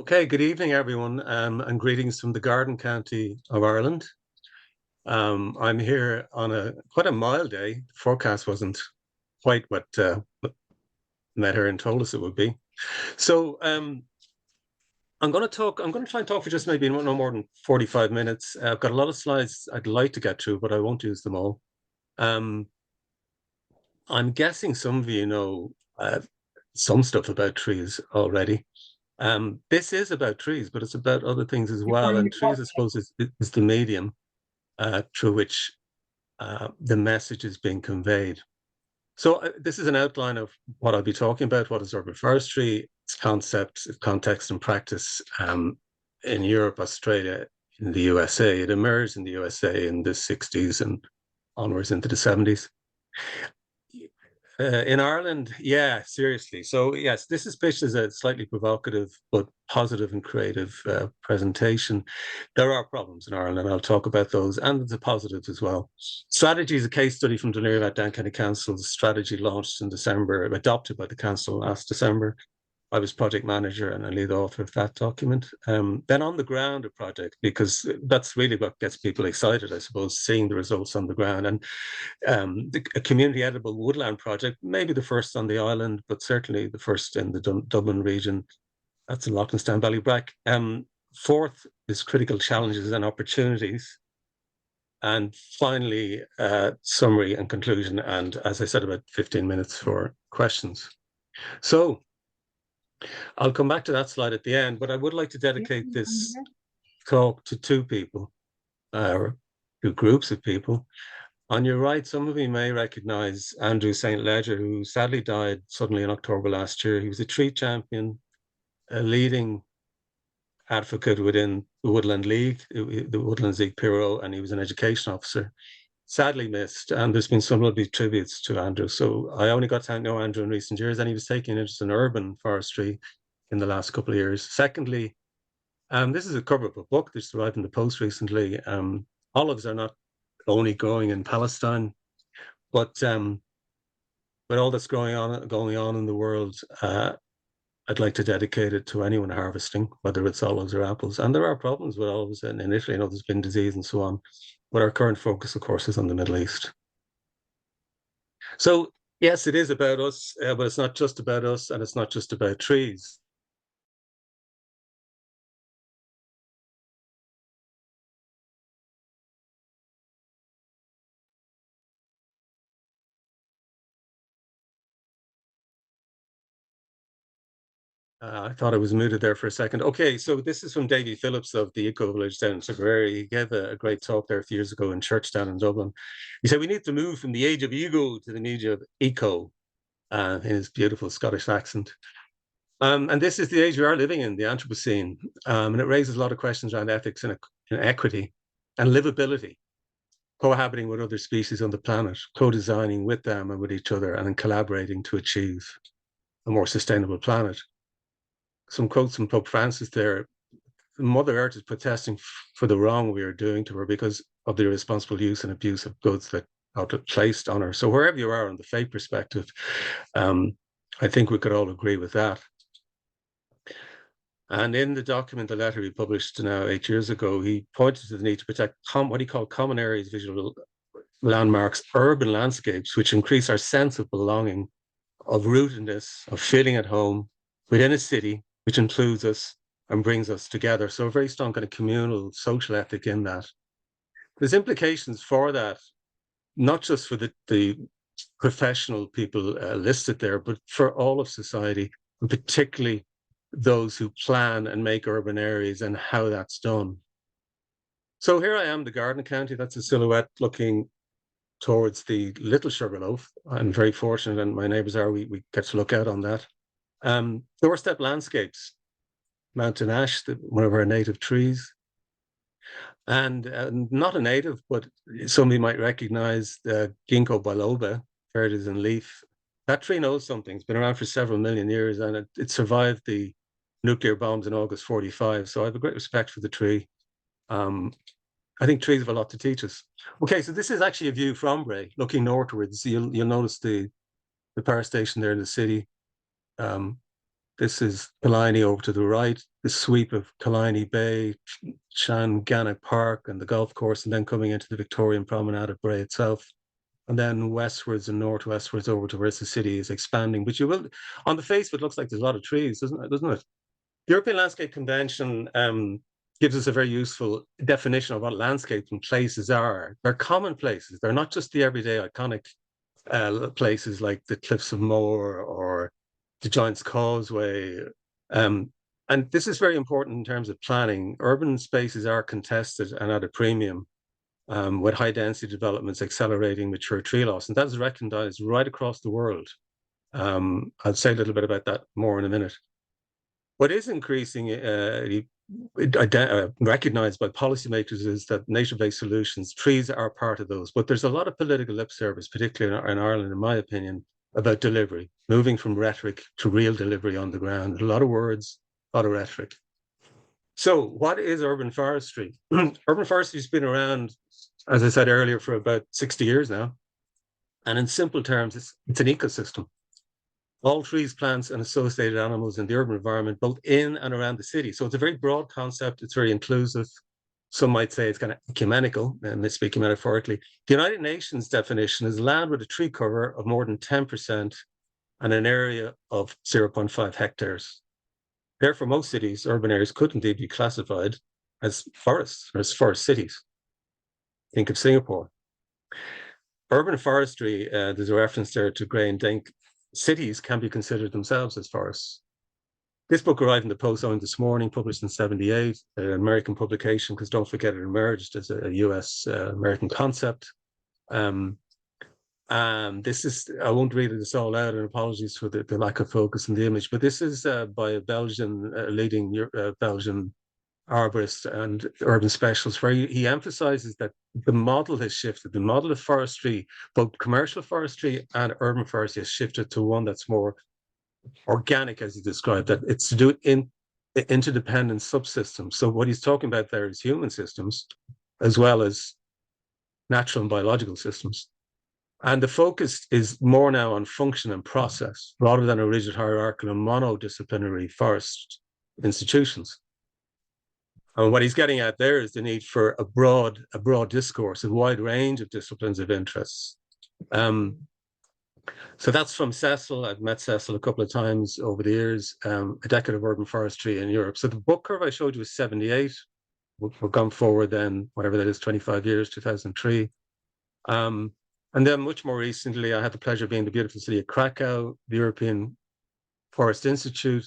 Okay, good evening, everyone, and greetings from the Garden County of Ireland. I'm here on quite a mild day. The forecast wasn't quite what Met and told us it would be. So I'm going to try and talk for just maybe no more than 45 minutes. I've got a lot of slides I'd like to get through, but I won't use them all. I'm guessing some of you know some stuff about trees already. This is about trees, but it's about other things as well. And trees, I suppose, is the medium through which the message is being conveyed. So this is an outline of what I'll be talking about. What is urban forestry? Its concept, context, and practice in Europe, Australia, in the USA. It emerged in the USA in the 60s and onwards into the 70s. In Ireland, yeah, seriously. So yes, this is pitched as a slightly provocative but positive and creative presentation. There are problems in Ireland, and I'll talk about those, and the positives as well. Strategy is a case study from Dún Laoghaire AIDAN County Council's strategy launched in December, adopted by the council last December. I was project manager and a lead author of that document. Then on the ground, a project, because that's really what gets people excited, I suppose, seeing the results on the ground. And a community edible woodland project, maybe the first on the island, but certainly the first in the Dublin region. That's in Loughnstown Ballybrack. Fourth is critical challenges and opportunities. And finally, summary and conclusion. And as I said, about 15 minutes for questions. So I'll come back to that slide at the end, but I would like to dedicate this talk to two people, or two groups of people. On your right, some of you may recognize Andrew St. Ledger, who sadly died suddenly in October last year. He was a tree champion, a leading advocate within the Woodland League, the Woodlands League Piro, and he was an education officer. Sadly missed, and there's been some lovely tributes to Andrew. So I only got to know Andrew in recent years, and he was taking interest in urban forestry in the last couple of years. Secondly, this is a cover of a book that's arrived in the post recently. Olives are not only growing in Palestine, but all that's going on in the world, I'd like to dedicate it to anyone harvesting, whether it's olives or apples. And there are problems with olives in Italy. There's been disease and so on. But our current focus, of course, is on the Middle East. So, yes, it is about us, but it's not just about us, and it's not just about trees. I thought I was muted there for a second. Okay, so this is from Davy Phillips of the Eco Village down in Tipperary. He gave a great talk there a few years ago in church down in Dublin. He said we need to move from the age of ego to the age of eco, in his beautiful Scottish accent. And this is the age we are living in, the Anthropocene. And it raises a lot of questions around ethics and equity and livability, cohabiting with other species on the planet, co-designing with them and with each other, and then collaborating to achieve a more sustainable planet. Some quotes from Pope Francis there. Mother Earth is protesting for the wrong we are doing to her because of the irresponsible use and abuse of goods that are placed on her. So wherever you are on the faith perspective, I think we could all agree with that. And in the document, the letter he published now 8 years ago, he pointed to the need to protect what he called common areas, visual landmarks, urban landscapes, which increase our sense of belonging, of rootedness, of feeling at home within a city, which includes us and brings us together. So a very strong kind of communal social ethic in that. There's implications for that, not just for the professional people listed there, but for all of society, and particularly those who plan and make urban areas and how that's done. So here I am, the Garden County. That's a silhouette looking towards the Little Sugarloaf. I'm very fortunate, and my neighbours are, we get to look out on that. Doorstep landscapes, mountain ash, one of our native trees. And not a native, but somebody might recognize the ginkgo biloba, verdes in leaf. That tree knows something. It's been around for several million years, and it survived the nuclear bombs in August 45. So I have a great respect for the tree. I think trees have a lot to teach us. Okay, so this is actually a view from Bray, looking northwards. You'll notice the power station there in the city. This is Killiney over to the right, the sweep of Killiney Bay, Shangannock Park and the golf course, and then coming into the Victorian Promenade of Bray itself. And then westwards and northwestwards over to where the city is expanding. But you will, on the face of it, looks like there's a lot of trees, doesn't it? The European Landscape Convention gives us a very useful definition of what landscapes and places are. They're common places. They're not just the everyday iconic places like the Cliffs of Moher or the Giant's Causeway. And this is very important in terms of planning. Urban spaces are contested and at a premium, with high density developments accelerating mature tree loss. And that is recognized right across the world. I'll say a little bit about that more in a minute. What is increasing, recognized by policymakers, is that nature-based solutions, trees are part of those. But there's a lot of political lip service, particularly in Ireland, in my opinion, about delivery, moving from rhetoric to real delivery on the ground. A lot of words, a lot of rhetoric. So what is urban forestry? Urban forestry has been around, as I said earlier, for about 60 years now. And in simple terms, it's an ecosystem. All trees, plants, and associated animals in the urban environment, both in and around the city. So it's a very broad concept. It's very inclusive. Some might say it's kind of ecumenical, and speaking metaphorically. The United Nations definition is land with a tree cover of more than 10% and an area of 0.5 hectares. Therefore, most cities, urban areas, could indeed be classified as forests, or as forest cities. Think of Singapore. Urban forestry, there's a reference there to Gray and Denk. Cities can be considered themselves as forests. This book arrived in the Post only this morning, published in 1978, an American publication, because don't forget it emerged as a US American concept. This is, I won't read this all out, and apologies for the lack of focus in the image, but this is by a Belgian, leading Belgian arborist and urban specialist, where he emphasizes that the model has shifted. The model of forestry, both commercial forestry and urban forestry, has shifted to one that's more organic, as he described, that it's to do in interdependent subsystems. So what he's talking about there is human systems, as well as natural and biological systems. And the focus is more now on function and process, rather than a rigid hierarchical and monodisciplinary forest institutions. And what he's getting at there is the need for a broad discourse, a wide range of disciplines of interests. So that's from Cecil. I've met Cecil a couple of times over the years, a decade of urban forestry in Europe. So the book curve I showed you was 78. We've gone forward then, whatever that is, 25 years, 2003. And then much more recently, I had the pleasure of being in the beautiful city of Krakow. The European Forest Institute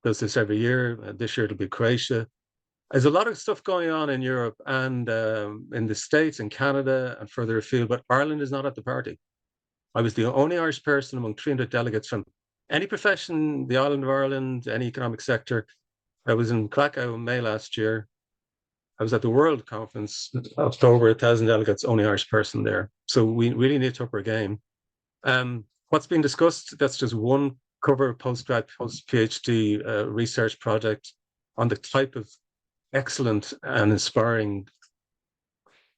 does this every year. This year it'll be Croatia. There's a lot of stuff going on in Europe and in the States and Canada and further afield, but Ireland is not at the party. I was the only Irish person among 300 delegates from any profession, the island of Ireland, any economic sector. I was in Krakow in May last year. I was at the World Conference, over 1,000 delegates, only Irish person there. So we really need to up our game. What's being discussed, that's just one cover postgrad, post-PhD research project on the type of excellent and inspiring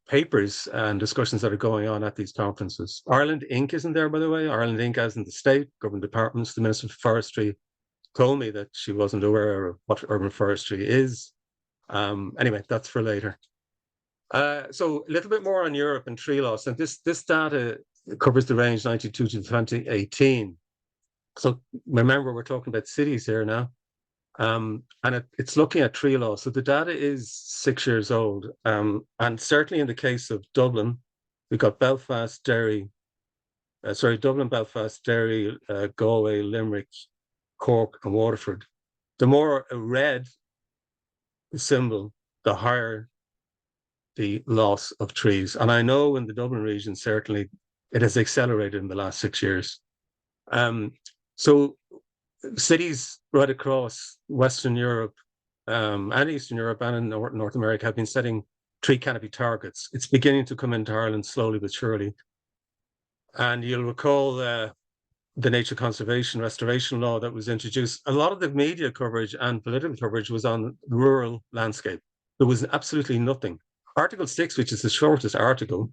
papers and discussions that are going on at these conferences. Ireland Inc. isn't there, by the way. Ireland Inc. as in the state, government departments. The Minister for Forestry told me that she wasn't aware of what urban forestry is. Anyway, that's for later. So a little bit more on Europe and tree loss. And this data covers the range 92 to 2018. So remember, we're talking about cities here now. And it's looking at tree loss. So the data is 6 years old. And certainly in the case of Dublin, we've got Belfast, Derry, Dublin, Belfast, Derry, Galway, Limerick, Cork, and Waterford. The more red the symbol, the higher the loss of trees. And I know in the Dublin region, certainly it has accelerated in the last 6 years. So cities right across Western Europe and Eastern Europe and in North America have been setting tree canopy targets. It's beginning to come into Ireland slowly but surely. And you'll recall the nature conservation restoration law that was introduced. A lot of the media coverage and political coverage was on rural landscape. There was absolutely nothing. Article 6, which is the shortest article,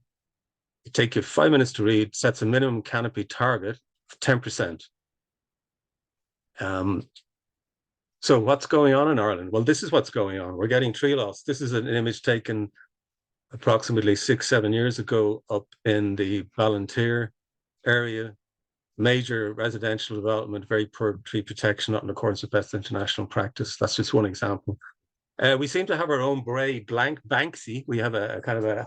it takes you 5 minutes to read, sets a minimum canopy target of 10%. So what's going on in Ireland? Well, this is what's going on. We're getting tree loss. This is an image taken approximately 6-7 years ago up in the Ballantyre area. Major residential development, very poor tree protection, not in accordance with best international practice. That's just one example. We seem to have our own Bray blank Banksy. We have a kind of a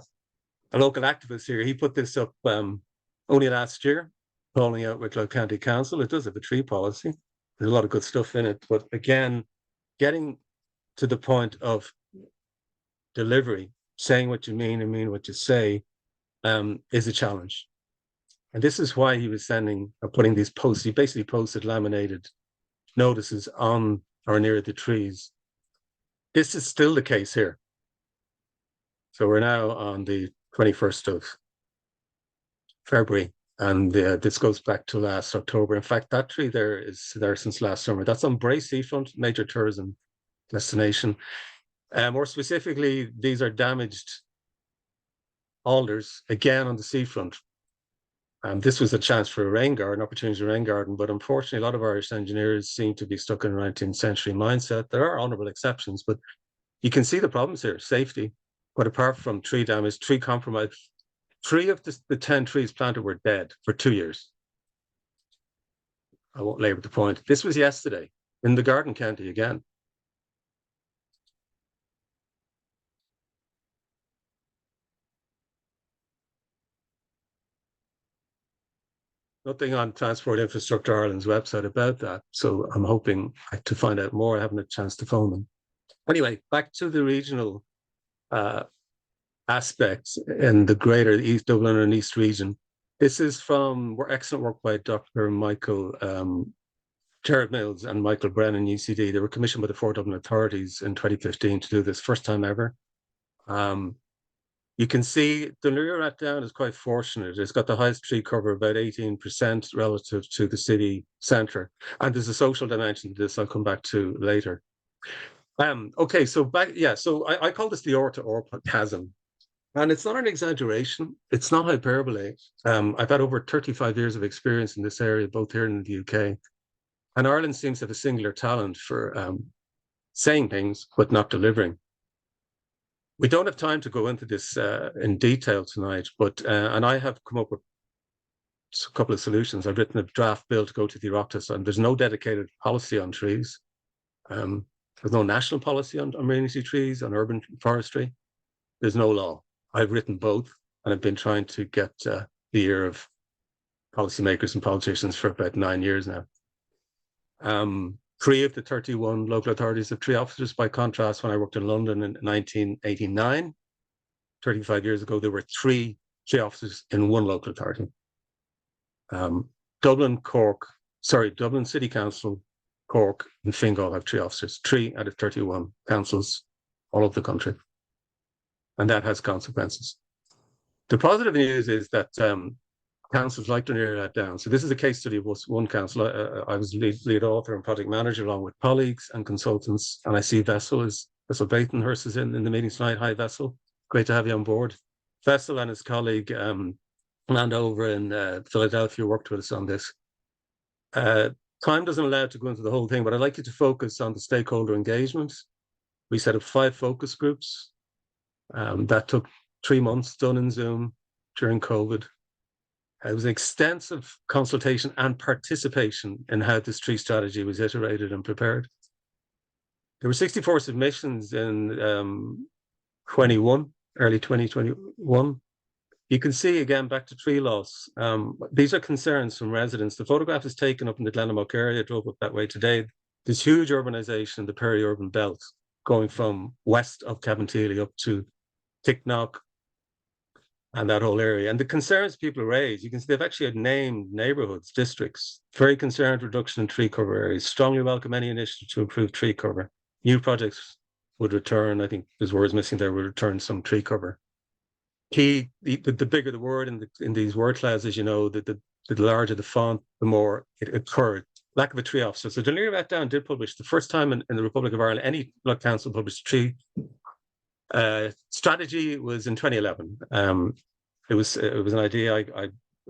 local activist here. He put this up only last year, calling out Wicklow County Council. It does have a tree policy. There's a lot of good stuff in it. But again, getting to the point of delivery, saying what you mean and mean what you say, is a challenge. And this is why he was sending or putting these posts. He basically posted laminated notices on or near the trees. This is still the case here. So we're now on the 21st of February, and this goes back to last October. In fact, that tree there is there since last summer. That's on Bray Seafront, major tourism destination. More specifically, these are damaged alders, again on the seafront. This was a chance for a rain garden, opportunity to rain garden, but unfortunately, a lot of Irish engineers seem to be stuck in a 19th century mindset. There are honourable exceptions, but you can see the problems here, safety. But apart from tree damage, tree compromise, 3 of the 10 trees planted were dead for 2 years. I won't labour the point. This was yesterday in the Garden County again. Nothing on Transport Infrastructure Ireland's website about that. So I'm hoping to find out more. I haven't had a chance to phone them. Anyway, back to the regional aspects in the greater East Dublin and East region. This is from excellent work by Dr. Michael Jared Mills and Michael Brennan, UCD. They were commissioned by the 4 Dublin authorities in 2015 to do this, first time ever. You can see the Nurat Down is quite fortunate. It's got the highest tree cover, about 18% relative to the city centre. And there's a social dimension to this I'll come back to later. Okay, so so I call this the or chasm. And it's not an exaggeration. It's not hyperbole. I've had over 35 years of experience in this area, both here and in the UK. And Ireland seems to have a singular talent for saying things, but not delivering. We don't have time to go into this in detail tonight, but and I have come up with a couple of solutions. I've written a draft bill to go to the Oireachtas, and there's no dedicated policy on trees. There's no national policy on amenity trees, on urban forestry. There's no law. I've written both, and I've been trying to get the ear of policymakers and politicians for about 9 years now. 3 of the 31 local authorities have tree officers. By contrast, when I worked in London in 1989, 35 years ago, there were 3 tree officers in 1 local authority. Dublin City Council, Cork and Fingal have tree officers, 3 out of 31 councils all over the country. And that has consequences. The positive news is that councils like to narrow that down. So this is a case study of one council. I was lead author and project manager along with colleagues and consultants. And I see Vessel Batenhurst is in the meeting tonight. Hi, Vessel. Great to have you on board. Vessel and his colleague, Landover in Philadelphia, worked with us on this. Time doesn't allow to go into the whole thing, but I'd like you to focus on the stakeholder engagement. We set up 5 focus groups. That took 3 months, done in Zoom during COVID. It was extensive consultation and participation in how this tree strategy was iterated and prepared. There were 64 submissions in early 2021. You can see again, back to tree loss. These are concerns from residents. The photograph is taken up in the Glenamock area. I drove up that way today. There's huge urbanization in the peri-urban belt, going from west of Cabinteely up to Ticknock and that whole area. And the concerns people raise, you can see they've actually had named neighbourhoods, districts, very concerned reduction in tree cover areas, strongly welcome any initiative to improve tree cover. New projects would return, I think there's words missing there, would return some tree cover. The bigger the word in these word clouds, as you know, the larger the font, the more it occurred. Lack of a tree officer. So Dún Laoghaire Down did publish, the first time in the Republic of Ireland, any block council published a tree strategy was in 2011. It was an idea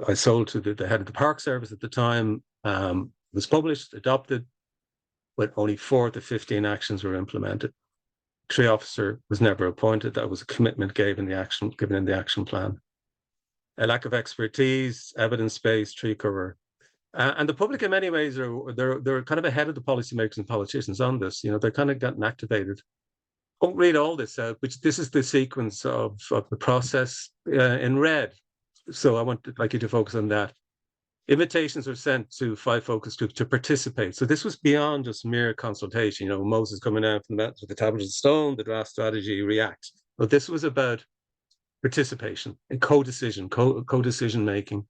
I sold to the head of the Park Service at the time. It was published, adopted. but only 4 of the 15 actions were implemented. Tree officer was never appointed. That was a commitment given in the action plan. A lack of expertise, evidence-based tree cover. And the public in many ways they're kind of ahead of the policymakers and politicians on this. They're kind of getting activated. Don't read all this out, which this is the sequence of the process in red. So I want like you to focus on that. Invitations were sent to 5 focus groups to participate. So this was beyond just mere consultation. Moses coming out from the mountains with the tablets of stone, the draft strategy, react. But this was about participation and co-decision making.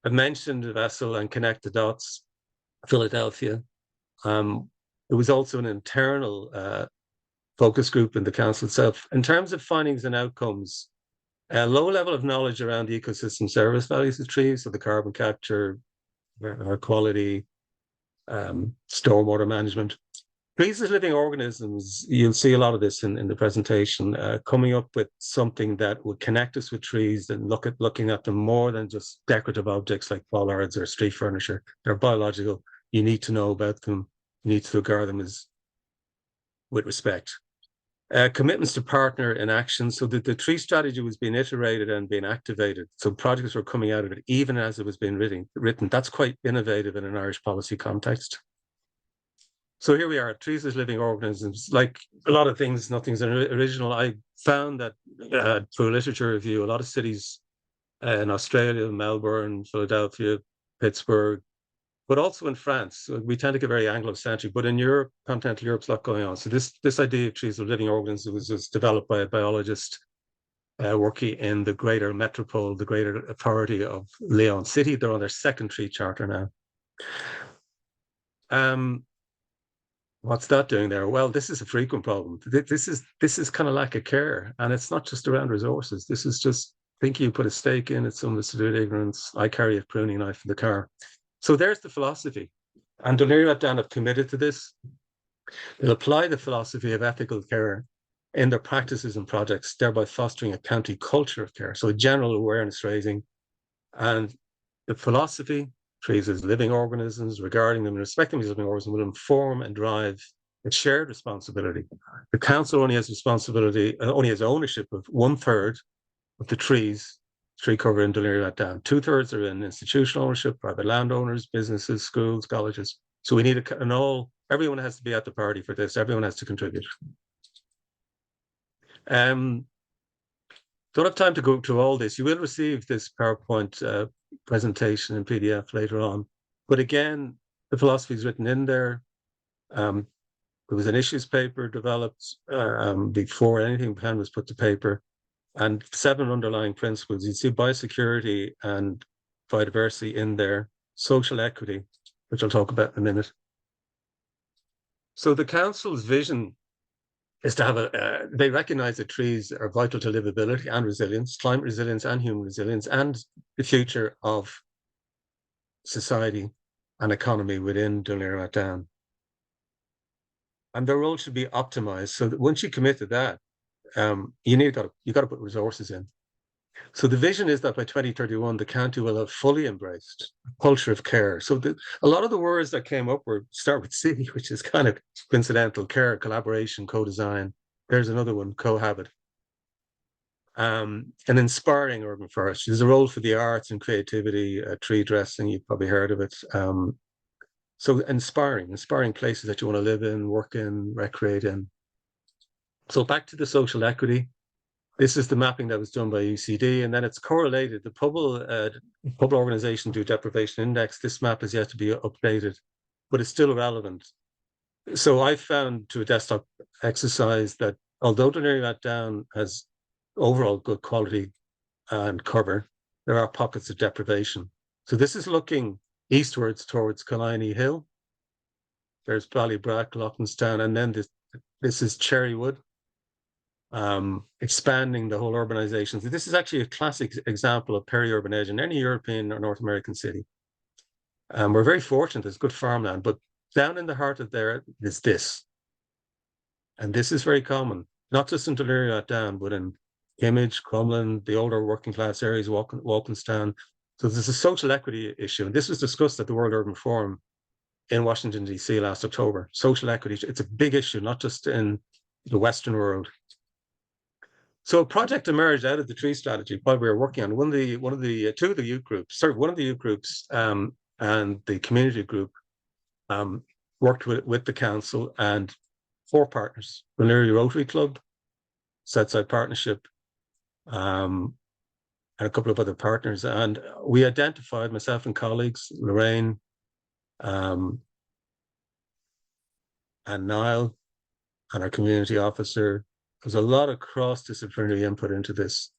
I mentioned the vessel and connect the dots, Philadelphia. There was also an internal focus group in the council itself. In terms of findings and outcomes, a low level of knowledge around the ecosystem service values of trees, so the carbon capture, air quality, stormwater management. Trees as living organisms, you'll see a lot of this in the presentation, coming up with something that would connect us with trees and looking at them more than just decorative objects like bollards or street furniture. They're biological. You need to know about them. You need to regard them as with respect. Commitments to partner in action. So the tree strategy was being iterated and being activated. So projects were coming out of it even as it was being written. That's quite innovative in an Irish policy context. So here we are, trees as living organisms. Like a lot of things, nothing's original. I found that through literature review, a lot of cities in Australia, Melbourne, Philadelphia, Pittsburgh, but also in France, we tend to get very Anglo-centric, but in Europe, continental Europe's a lot going on. So this idea of trees as living organisms was developed by a biologist working in the greater metropole, the greater authority of Leon City. They're on their second tree charter now. What's that doing there? Well, this is a frequent problem. This is kind of lack of care, and it's not just around resources. This is just thinking you put a stake in, it's someone's to do it ignorance. I carry a pruning knife in the car. So there's the philosophy. And Dún Laoghaire have committed to this. They'll apply the philosophy of ethical care in their practices and projects, thereby fostering a county culture of care. So a general awareness raising. And the philosophy, trees as living organisms, regarding them and respecting these living organisms, will inform and drive a shared responsibility. The council only has ownership of 1/3 of the tree cover in Dún Laoghaire. 2/3 are in institutional ownership, private landowners, businesses, schools, colleges. So we need everyone has to be at the party for this. Everyone has to contribute. Don't have time to go through all this. You will receive this PowerPoint presentation in PDF later on. But again, the philosophy is written in there. There was an issues paper developed before anything plan was put to paper. And 7 underlying principles. You see biosecurity and biodiversity in there, social equity, which I'll talk about in a minute. So the council's vision is to have they recognize that trees are vital to livability and resilience, climate resilience and human resilience, and the future of society and economy within Dún Laoghaire. And their role should be optimized. So that once you commit to that, you got to put resources in. So the vision is that by 2031, the county will have fully embraced a culture of care. So a lot of the words that came up start with C, which is kind of coincidental: care, collaboration, co-design. There's another one: cohabit. And inspiring urban forestry. There's a role for the arts and creativity, tree dressing. You've probably heard of it. So inspiring places that you want to live in, work in, recreate in. So back to the social equity. This is the mapping that was done by UCD, and then it's correlated. The Pobal Organization do Deprivation Index. This map is yet to be updated, but it's still relevant. So I found through a desktop exercise that although Dún Laoghaire has overall good quality and cover, there are pockets of deprivation. So this is looking eastwards towards Killiney Hill. There's Ballybrack, Loughlinstown, and then this is Cherrywood. Expanding the whole urbanization. So this is actually a classic example of peri-urban edge in any European or North American city. We're very fortunate, there's good farmland, but down in the heart of there is this. And this is very common, not just in Dún Laoghaire, but in Kimmage, Crumlin, the older working class areas, Walkinstown. So there's a social equity issue. And this was discussed at the World Urban Forum in Washington, D.C. last October. Social equity, it's a big issue, not just in the Western world. So a project emerged out of the tree strategy while we were working on one of the youth groups, and the community group worked with the council and 4 partners: Ranieri Rotary Club, Southside Partnership, and a couple of other partners. And we identified, myself and colleagues, Lorraine and Niall, and our community officer. There's a lot of cross-disciplinary input into this.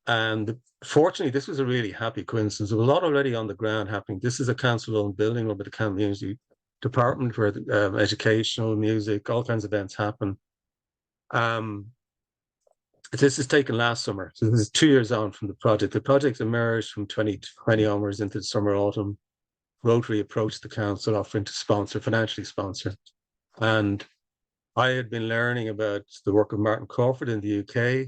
And fortunately, this was a really happy coincidence. There was a lot already on the ground happening. This is a council-owned building run by the community department where educational, music, all kinds of events happen. This is taken last summer. So this is 2 years on from the project. The project emerged from 2020 onwards into the summer, autumn. Rotary approached the council offering to financially sponsor. And I had been learning about the work of Martin Crawford in the UK.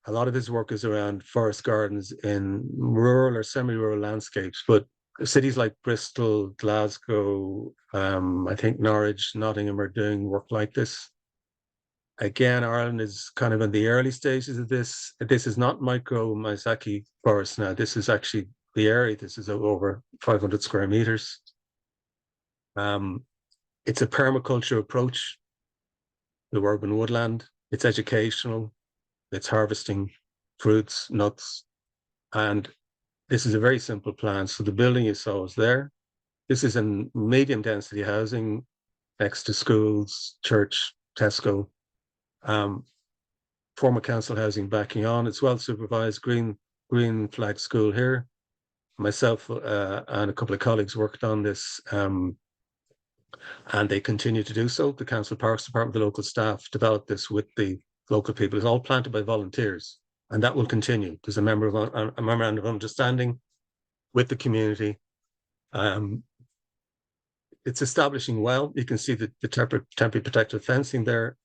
A lot of his work is around forest gardens in rural or semi-rural landscapes, but cities like Bristol, Glasgow, I think Norwich, Nottingham are doing work like this. Again, Ireland is kind of in the early stages of this. This is not micro Miyazaki forest now. This is actually the area. This is over 500 square meters. It's a permaculture approach to urban woodland. It's educational. It's harvesting fruits, nuts. And this is a very simple plan. So the building you saw is there. This is in medium density housing next to schools, church, Tesco. Former council housing backing on. It's well supervised, green flag school here. Myself and a couple of colleagues worked on this, and they continue to do so. The Council Parks Department, the local staff developed this with the local people. It's all planted by volunteers, and that will continue. There's a memorandum of understanding with the community. It's establishing well. You can see the temporary protective fencing there,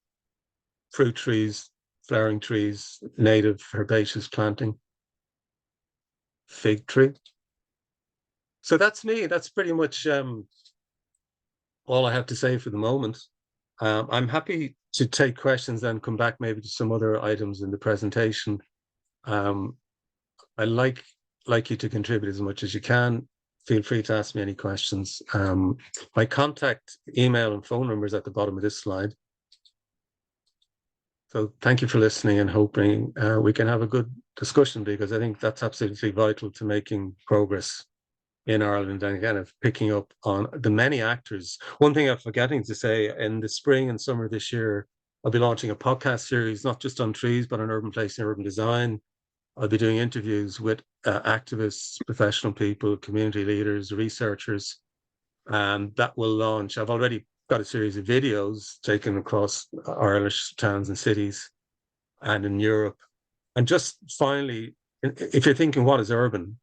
fruit trees, flowering trees, native herbaceous planting, fig tree. So that's me. That's pretty much all I have to say for the moment. I'm happy to take questions and come back maybe to some other items in the presentation. I like you to contribute as much as you can. Feel free to ask me any questions. My contact email and phone number is at the bottom of this slide. So thank you for listening and hoping we can have a good discussion, because I think that's absolutely vital to making progress in Ireland and kind of picking up on the many actors. One thing I'm forgetting to say, in the spring and summer this year, I'll be launching a podcast series, not just on trees, but on urban placing and urban design. I'll be doing interviews with activists, professional people, community leaders, researchers, and that will launch. I've already got a series of videos taken across Irish towns and cities and in Europe. And just finally, if you're thinking, what is urban?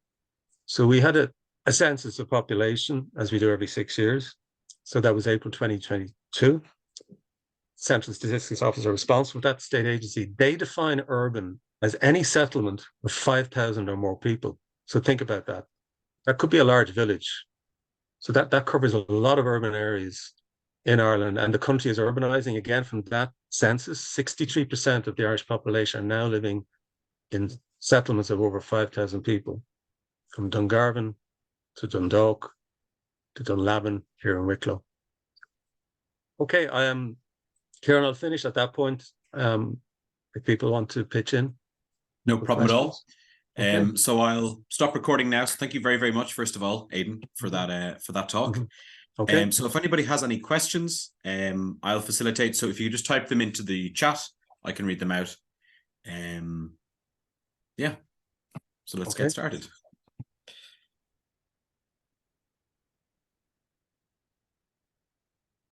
So we had a census of population, as we do every 6 years. So that was April 2022. Central Statistics Office are responsible for that state agency. They define urban as any settlement of 5,000 or more people. So think about that. That could be a large village. So that covers a lot of urban areas in Ireland, and the country is urbanizing. Again, from that census, 63% of the Irish population are now living in settlements of over 5,000 people, from Dungarvan to Dundalk to Dunlavin here in Wicklow. Okay, Kieran, I'll finish at that point. If people want to pitch in. No problem questions. at all. Okay. So I'll stop recording now. So thank you very, very much, first of all, Aidan, for that talk. Okay. So if anybody has any questions, I'll facilitate. So if you just type them into the chat, I can read them out. Yeah. So let's get started.